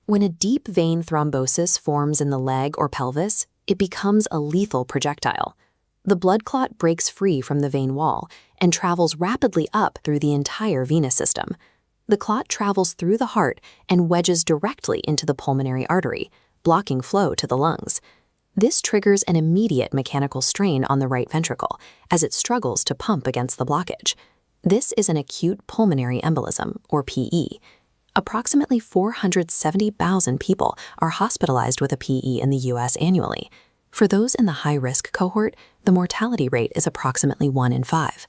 When a deep vein thrombosis forms in the leg or pelvis, it becomes a lethal projectile. The blood clot breaks free from the vein wall and travels rapidly up through the entire venous system. The clot travels through the heart and wedges directly into the pulmonary artery, blocking flow to the lungs. This triggers an immediate mechanical strain on the right ventricle as it struggles to pump against the blockage. This is an acute pulmonary embolism, or PE. Approximately 470,000 people are hospitalized with a PE in the U.S. annually. For those in the high-risk cohort, the mortality rate is approximately 1 in 5.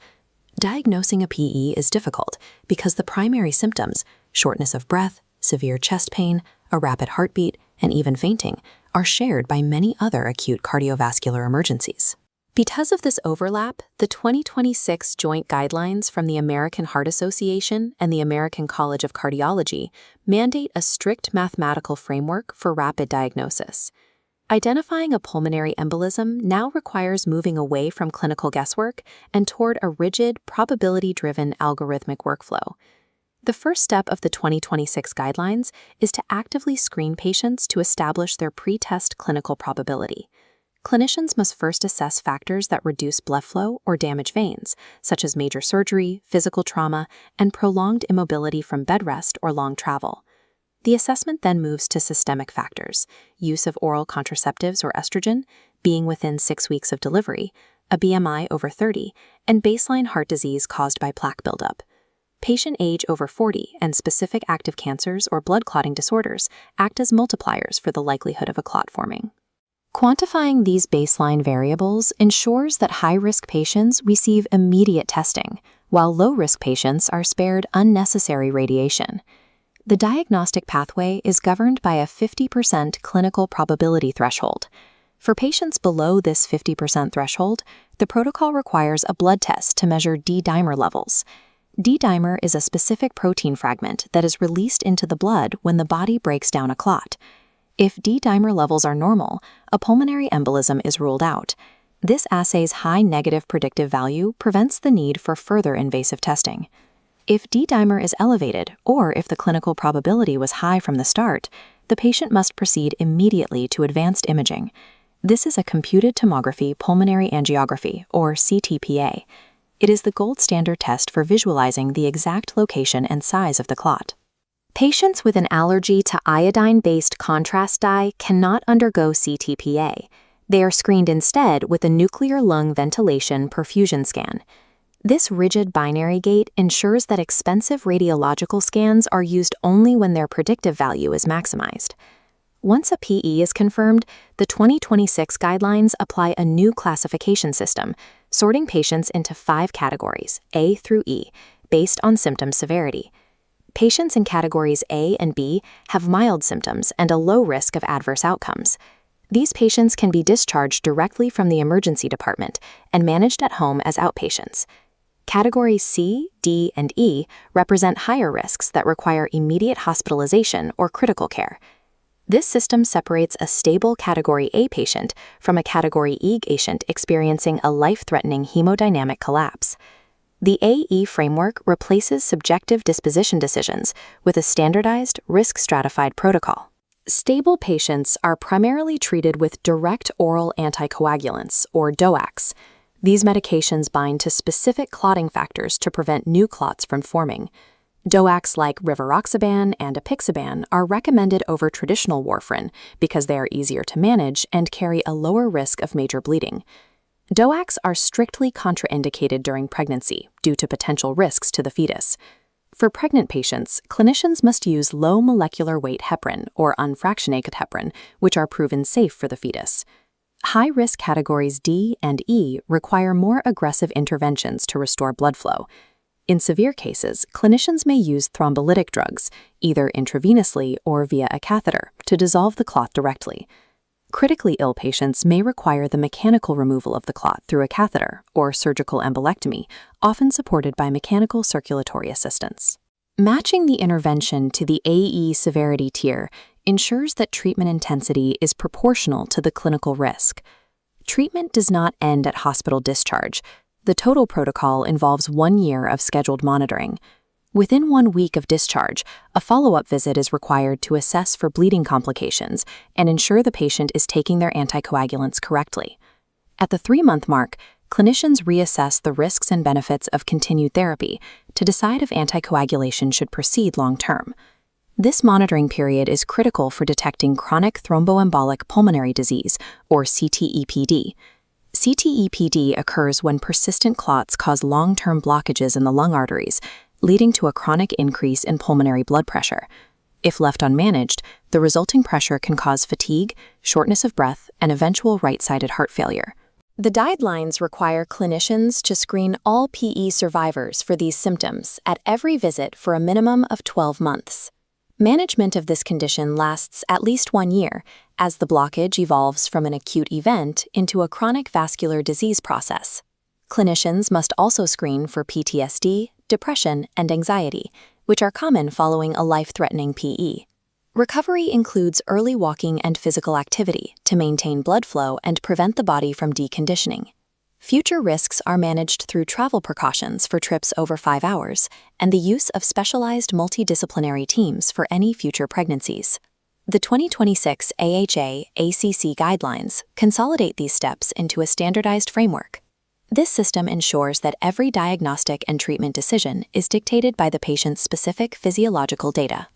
Diagnosing a PE is difficult because the primary symptoms, shortness of breath, severe chest pain, a rapid heartbeat, and even fainting, are shared by many other acute cardiovascular emergencies. Because of this overlap, the 2026 joint guidelines from the American Heart Association and the American College of Cardiology mandate a strict mathematical framework for rapid diagnosis. Identifying a pulmonary embolism now requires moving away from clinical guesswork and toward a rigid, probability-driven algorithmic workflow. The first step of the 2026 guidelines is to actively screen patients to establish their pre-test clinical probability. Clinicians must first assess factors that reduce blood flow or damage veins, such as major surgery, physical trauma, and prolonged immobility from bed rest or long travel. The assessment then moves to systemic factors: use of oral contraceptives or estrogen, being within 6 weeks of delivery, a BMI over 30, and baseline heart disease caused by plaque buildup. Patient age over 40 and specific active cancers or blood clotting disorders act as multipliers for the likelihood of a clot forming. Quantifying these baseline variables ensures that high-risk patients receive immediate testing, while low-risk patients are spared unnecessary radiation. The diagnostic pathway is governed by a 50% clinical probability threshold. For patients below this 50% threshold, the protocol requires a blood test to measure D-dimer levels. D-dimer is a specific protein fragment that is released into the blood when the body breaks down a clot. If D-dimer levels are normal, a pulmonary embolism is ruled out. This assay's high negative predictive value prevents the need for further invasive testing. If D-dimer is elevated, or if the clinical probability was high from the start, the patient must proceed immediately to advanced imaging. This is a computed tomography pulmonary angiography, or CTPA. It is the gold standard test for visualizing the exact location and size of the clot. Patients with an allergy to iodine-based contrast dye cannot undergo CTPA. They are screened instead with a nuclear lung ventilation perfusion scan. This rigid binary gate ensures that expensive radiological scans are used only when their predictive value is maximized. Once a PE is confirmed, the 2026 guidelines apply a new classification system, sorting patients into 5 categories, A through E, based on symptom severity. Patients in categories A and B have mild symptoms and a low risk of adverse outcomes. These patients can be discharged directly from the emergency department and managed at home as outpatients. Categories C, D, and E represent higher risks that require immediate hospitalization or critical care. This system separates a stable Category A patient from a Category E patient experiencing a life-threatening hemodynamic collapse. The AE framework replaces subjective disposition decisions with a standardized, risk-stratified protocol. Stable patients are primarily treated with direct oral anticoagulants, or DOACs. These medications bind to specific clotting factors to prevent new clots from forming. DOACs like rivaroxaban and apixaban are recommended over traditional warfarin because they are easier to manage and carry a lower risk of major bleeding. DOACs are strictly contraindicated during pregnancy due to potential risks to the fetus. For pregnant patients, clinicians must use low molecular weight heparin or unfractionated heparin, which are proven safe for the fetus. High-risk categories D and E require more aggressive interventions to restore blood flow. In severe cases, clinicians may use thrombolytic drugs, either intravenously or via a catheter, to dissolve the clot directly. Critically ill patients may require the mechanical removal of the clot through a catheter or surgical embolectomy, often supported by mechanical circulatory assistance. Matching the intervention to the AE severity tier ensures that treatment intensity is proportional to the clinical risk. Treatment does not end at hospital discharge. The total protocol involves 1 year of scheduled monitoring. Within 1 week of discharge, a follow-up visit is required to assess for bleeding complications and ensure the patient is taking their anticoagulants correctly. At the 3-month mark, clinicians reassess the risks and benefits of continued therapy to decide if anticoagulation should proceed long-term. This monitoring period is critical for detecting chronic thromboembolic pulmonary disease, or CTEPD. CTEPD occurs when persistent clots cause long-term blockages in the lung arteries, leading to a chronic increase in pulmonary blood pressure. If left unmanaged, the resulting pressure can cause fatigue, shortness of breath, and eventual right-sided heart failure. The guidelines require clinicians to screen all PE survivors for these symptoms at every visit for a minimum of 12 months. Management of this condition lasts at least 1 year, as the blockage evolves from an acute event into a chronic vascular disease process. Clinicians must also screen for PTSD, depression, and anxiety, which are common following a life-threatening PE. Recovery includes early walking and physical activity to maintain blood flow and prevent the body from deconditioning. Future risks are managed through travel precautions for trips over 5 hours and the use of specialized multidisciplinary teams for any future pregnancies. The 2026 AHA-ACC guidelines consolidate these steps into a standardized framework. This system ensures that every diagnostic and treatment decision is dictated by the patient's specific physiological data.